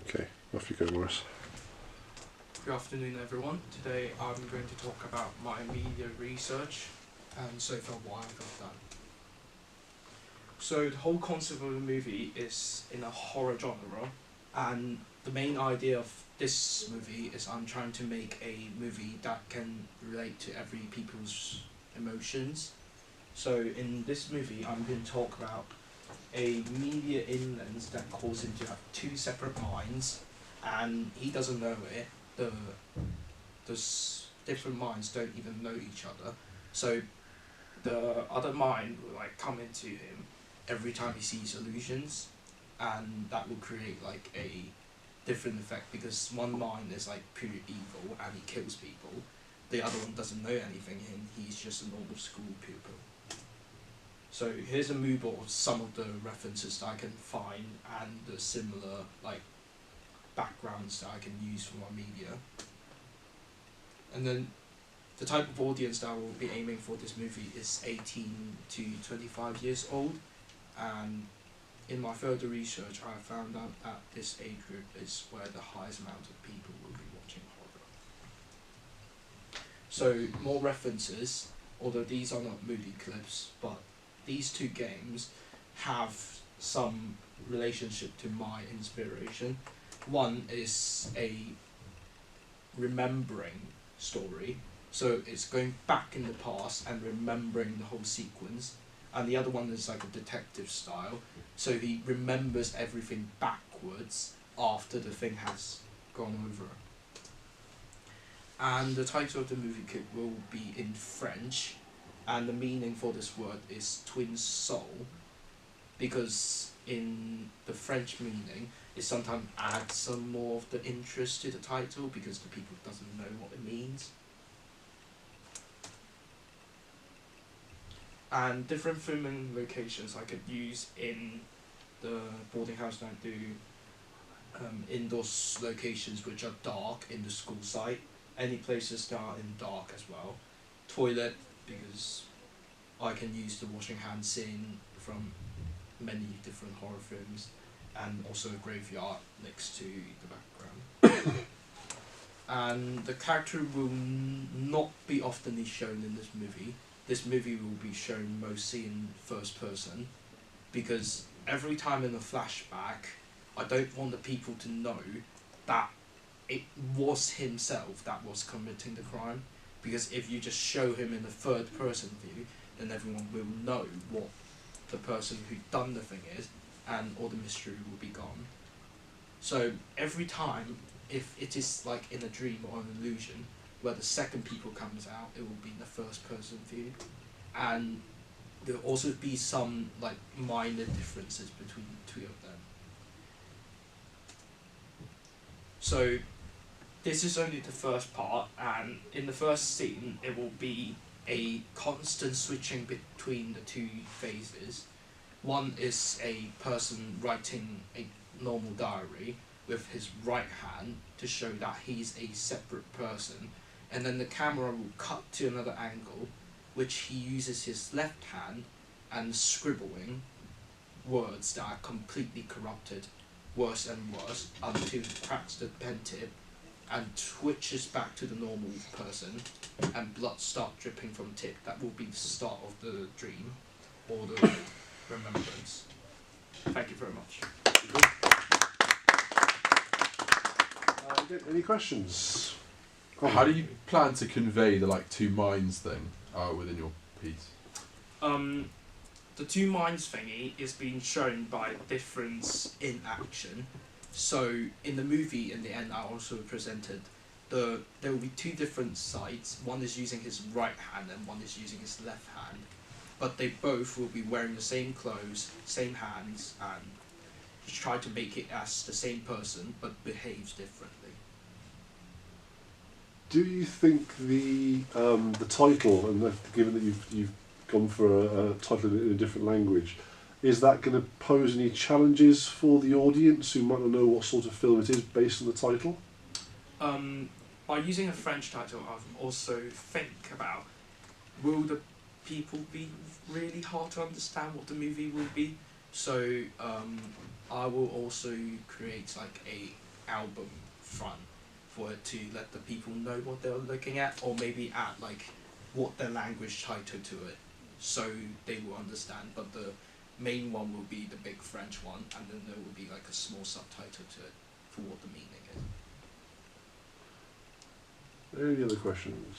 Okay, off you go, Maurice. Good afternoon, everyone. Today I'm going to talk about my media research and so far what I've done. So the whole concept of the movie is in a horror genre, and the main idea of this movie is I'm trying to make a movie that can relate to every people's emotions. So in this movie I'm going to talk about a media illness that causes him to have two separate minds, and he doesn't know it. The different minds don't even know each other, so the other mind will like come into him every time he sees illusions, and that will create like a different effect because one mind is like pure evil and he kills people, the other one doesn't know anything and he's just a normal school pupil. So here's a mood board of some of the references that I can find and the similar like backgrounds that I can use for my media. And then the type of audience that I will be aiming for this movie is 18 to 25 years old, and in my further research I found out that this age group is where the highest amount of people will be watching horror. So more references, although these are not movie clips, but these two games have some relationship to my inspiration. One is a remembering story, so it's going back in the past and remembering the whole sequence, and the other one is like a detective style, so he remembers everything backwards after the thing has gone over. And the title of the movie clip will be in French, and the meaning for this word is twin soul, because in the French meaning it sometimes adds some more of the interest to the title because the people doesn't know what it means. And different filming locations I could use in the boarding house that I do, indoor locations which are dark in the school site, any places that are in dark as well. Toilet, because I can use the washing hand scene from many different horror films, and also a graveyard next to the background. And the character will not be often shown in this movie. This movie will be shown mostly in first person, because every time in a flashback I don't want the people to know that it was himself that was committing the crime, because if you just show him in the third person view, then everyone will know what the person who done the thing is, and all the mystery will be gone. So every time, if it is like in a dream or an illusion, where the second people comes out, it will be in the first person view, and there will also be some like minor differences between the two of them. So this is only the first part, and in the first scene it will be a constant switching between the two phases. One is a person writing a normal diary with his right hand to show that he's a separate person, and then the camera will cut to another angle which he uses his left hand and scribbling words that are completely corrupted worse and worse until he cracks the pen tip and switches back to the normal person, and blood starts dripping from tip. That will be the start of the dream or the remembrance. Thank you very much. Any questions? How do you plan to convey the like two minds thing within your piece? The two minds thingy is being shown by difference in action. So in the movie, in the end, I also presented there will be two different sides. One is using his right hand and one is using his left hand, but they both will be wearing the same clothes, same hands, and just try to make it as the same person but behaves differently. Do you think the title, and given that you've gone for a title in a different language, is that going to pose any challenges for the audience who might not know what sort of film it is based on the title? By using a French title, I've also think about, will the people be really hard to understand what the movie will be? So I will also create like a album front for it to let the people know what they're looking at, or maybe add like what their language title to it, so they will understand. But the main one will be the big French one, and then there will be like a small subtitle to it for what the meaning is. Any other questions?